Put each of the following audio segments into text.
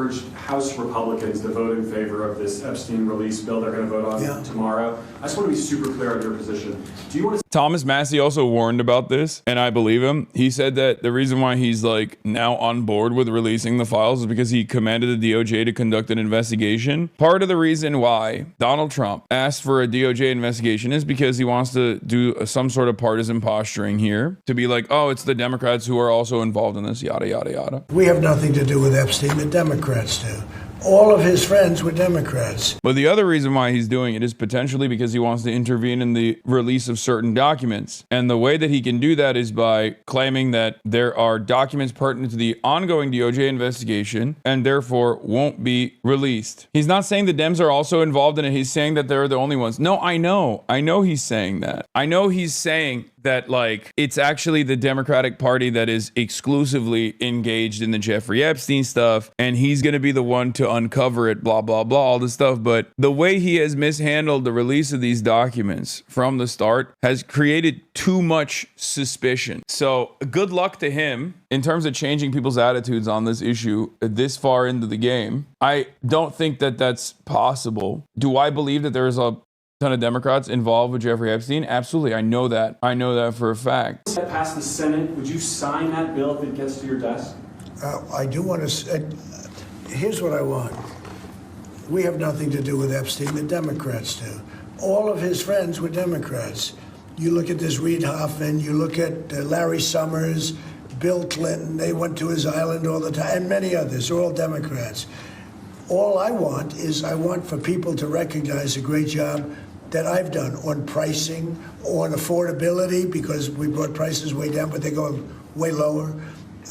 urged House Republicans to vote in favor of this Epstein release bill they're going to vote on tomorrow. I just want to be super clear on your position. Do you want to... Thomas Massie also warned about this, and I believe him. He said that the reason why he's like now on board with releasing the files is because he commanded the DOJ to conduct an investigation. Part of the reason why Donald Trump asked for a DOJ investigation is because he wants to do some sort of partisan posturing here to be like, oh, it's the Democrats who are also involved in this, yada, yada, yada. We have nothing to do with Epstein. The Democrats do. All of his friends were Democrats. But the other reason why he's doing it is potentially because he wants to intervene in the release of certain documents. And the way that he can do that is by claiming that there are documents pertinent to the ongoing DOJ investigation and therefore won't be released. He's not saying the Dems are also involved in it. He's saying that they're the only ones. No, I know he's saying that. I know he's saying that, like, it's actually the Democratic Party that is exclusively engaged in the Jeffrey Epstein stuff, and he's going to be the one to uncover it, blah, blah, blah, all this stuff. But the way he has mishandled the release of these documents from the start has created too much suspicion. So good luck to him in terms of changing people's attitudes on this issue this far into the game. I don't think that that's possible. Do I believe that there is a ton of Democrats involved with Jeffrey Epstein? Absolutely. I know that. I know that for a fact. That passed the Senate. Would you sign that bill if it gets to your desk? I do want to... here's what I want. We have nothing to do with Epstein. The Democrats do. All of his friends were Democrats. You look at this Reid Hoffman, you look at Larry Summers, Bill Clinton, they went to his island all the time, and many others. They're all Democrats. All I want is for people to recognize a great job that I've done on pricing, on affordability, because we brought prices way down, but they're going way lower.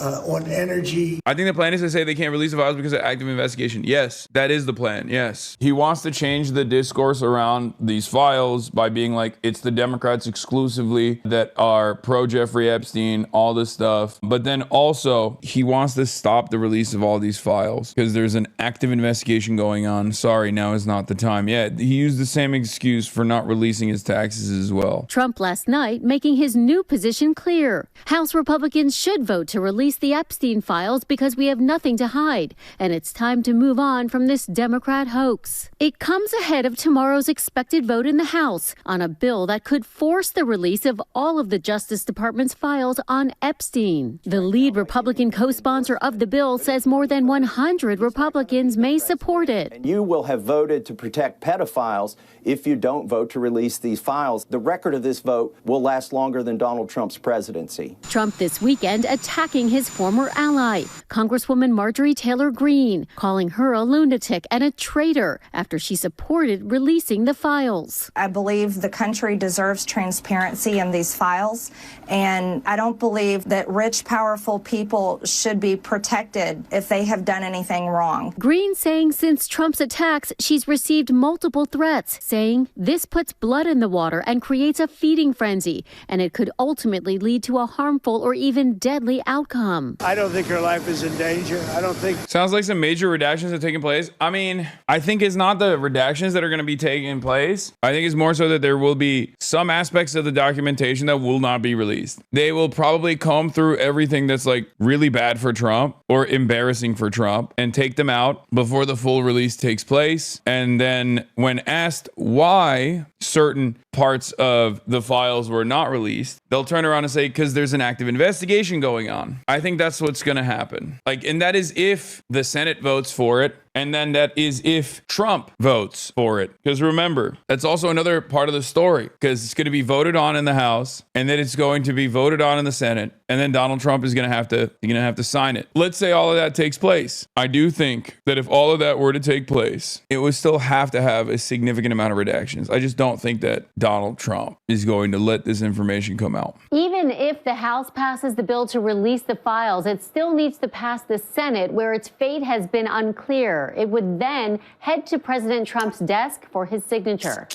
On energy. I think the plan is to say they can't release the files because of active investigation. Yes, that is the plan. Yes. He wants to change the discourse around these files by being like, it's the Democrats exclusively that are pro Jeffrey Epstein, all this stuff. But then also he wants to stop the release of all these files because there's an active investigation going on. Sorry, now is not the time. Yeah, he used the same excuse for not releasing his taxes as well. Trump last night making his new position clear. House Republicans should vote to release the Epstein files because we have nothing to hide, and it's time to move on from this Democrat hoax. It comes ahead of tomorrow's expected vote in the House on a bill that could force the release of all of the Justice Department's files on Epstein. The lead Republican co-sponsor of the bill says more than 100 Republicans may support it. And you will have voted to protect pedophiles if you don't vote to release these files. The record of this vote will last longer than Donald Trump's presidency. Trump this weekend attacking his former ally, Congresswoman Marjorie Taylor Greene, calling her a lunatic and a traitor after she supported releasing the files. I believe the country deserves transparency in these files, and I don't believe that rich, powerful people should be protected if they have done anything wrong. Greene saying since Trump's attacks, she's received multiple threats, saying this puts blood in the water and creates a feeding frenzy, and it could ultimately lead to a harmful or even deadly outcome. I don't think her life is in danger. I don't think... Sounds like some major redactions have taken place. I mean, I think it's not the redactions that are going to be taking place. I think it's more so that there will be some aspects of the documentation that will not be released. They will probably comb through everything that's like really bad for Trump or embarrassing for Trump and take them out before the full release takes place. And then when asked why certain parts of the files were not released, they'll turn around and say, because there's an active investigation going on. I think that's what's going to happen. Like, and that is if the Senate votes for it. And then that is if Trump votes for it. Because remember, that's also another part of the story, because it's going to be voted on in the House and then it's going to be voted on in the Senate. And then Donald Trump is going to have to sign it. Let's say all of that takes place. I do think that if all of that were to take place, it would still have to have a significant amount of redactions. I just don't think that Donald Trump is going to let this information come out. Even if the House passes the bill to release the files, it still needs to pass the Senate, where its fate has been unclear. It would then head to President Trump's desk for his signature.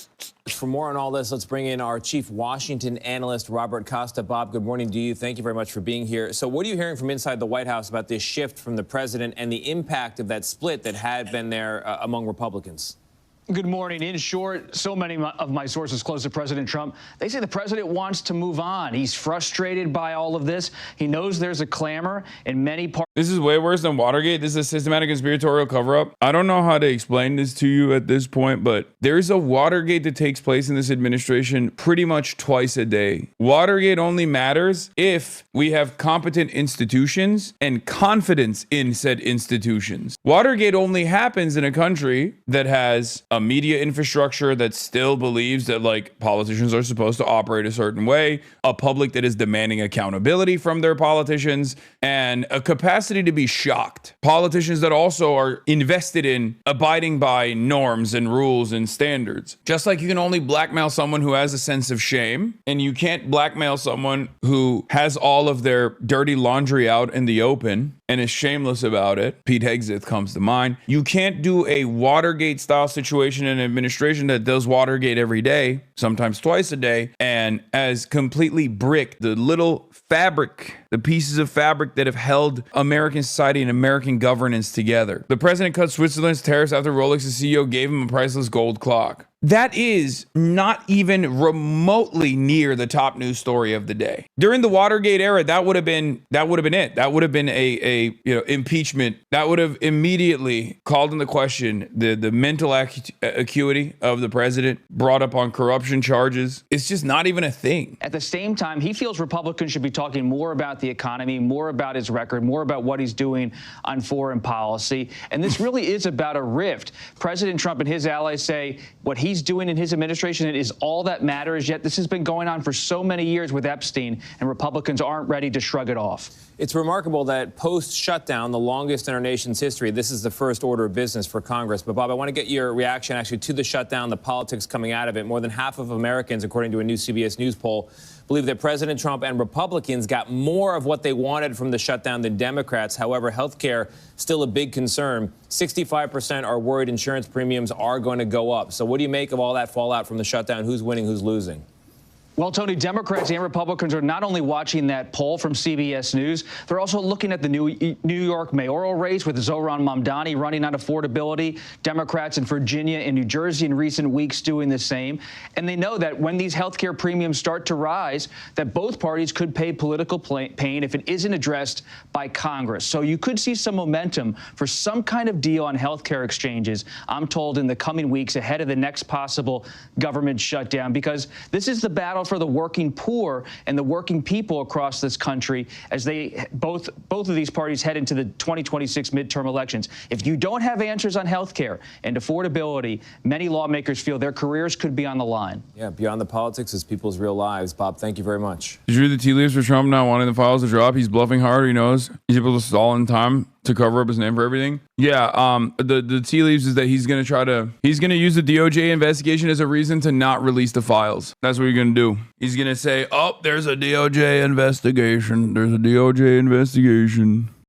For more on all this, let's bring in our chief Washington analyst, Robert Costa. Bob, good morning to you. Thank you very much for being here. So what are you hearing from inside the White House about this shift from the president and the impact of that split that had been there among Republicans? Good morning. In short, so many of my sources close to President Trump, they say the president wants to move on. He's frustrated by all of this. He knows there's a clamor in many parts. This is way worse than Watergate. This is a systematic conspiratorial cover-up. I don't know how to explain this to you at this point, but there's a Watergate that takes place in this administration pretty much twice a day. Watergate only matters if we have competent institutions and confidence in said institutions. Watergate only happens in a country that has a media infrastructure that still believes that like politicians are supposed to operate a certain way, a public that is demanding accountability from their politicians, and a capacity to be shocked. Politicians that also are invested in abiding by norms and rules and standards. Just like you can only blackmail someone who has a sense of shame, and you can't blackmail someone who has all of their dirty laundry out in the open and is shameless about it. Pete Hegseth comes to mind. You can't do a Watergate style situation in an administration that does Watergate every day, sometimes twice a day, and has completely bricked the little fabric, the pieces of fabric that have held American society and American governance together. The president cut Switzerland's tariffs after Rolex's CEO gave him a priceless gold clock. That is not even remotely near the top news story of the day. During the Watergate era, that would have been it. That would have been a impeachment. That would have immediately called into question the mental acuity of the president, brought up on corruption charges. It's just not even a thing. At the same time, he feels Republicans should be talking more about the economy, more about his record, more about what he's doing on foreign policy. And this really is about a rift. President Trump and his allies say what he's doing in his administration is all that matters, yet this has been going on for so many years with Epstein, and Republicans aren't ready to shrug it off. It's remarkable that post-shutdown, the longest in our nation's history, this is the first order of business for Congress. But, Bob, I want to get your reaction, actually, to the shutdown, the politics coming out of it. More than half of Americans, according to a new CBS News poll, believe that President Trump and Republicans got more of what they wanted from the shutdown than Democrats. However, health care still a big concern. 65% are worried insurance premiums are going to go up. So what do you make of all that fallout from the shutdown? Who's winning, who's losing? Well, Tony, Democrats and Republicans are not only watching that poll from CBS News, they're also looking at the New York mayoral race with Zohran Mamdani running on affordability, Democrats in Virginia and New Jersey in recent weeks doing the same. And they know that when these health care premiums start to rise, that both parties could pay political pain if it isn't addressed by Congress. So you could see some momentum for some kind of deal on health care exchanges, I'm told, in the coming weeks ahead of the next possible government shutdown, because this is the battle for the working poor and the working people across this country as they both of these parties head into the 2026 midterm elections. If you don't have answers on health care and affordability, many lawmakers feel their careers could be on the line. Yeah, beyond the politics is people's real lives. Bob, thank you very much. Did you read the tea leaves for Trump not wanting the files to drop? He's bluffing hard. He knows he's able to stall in time to cover up his name for everything. Yeah, the tea leaves is that he's gonna use the DOJ investigation as a reason to not release the files. That's what he's gonna do. He's gonna say, oh, there's a DOJ investigation. There's a DOJ investigation.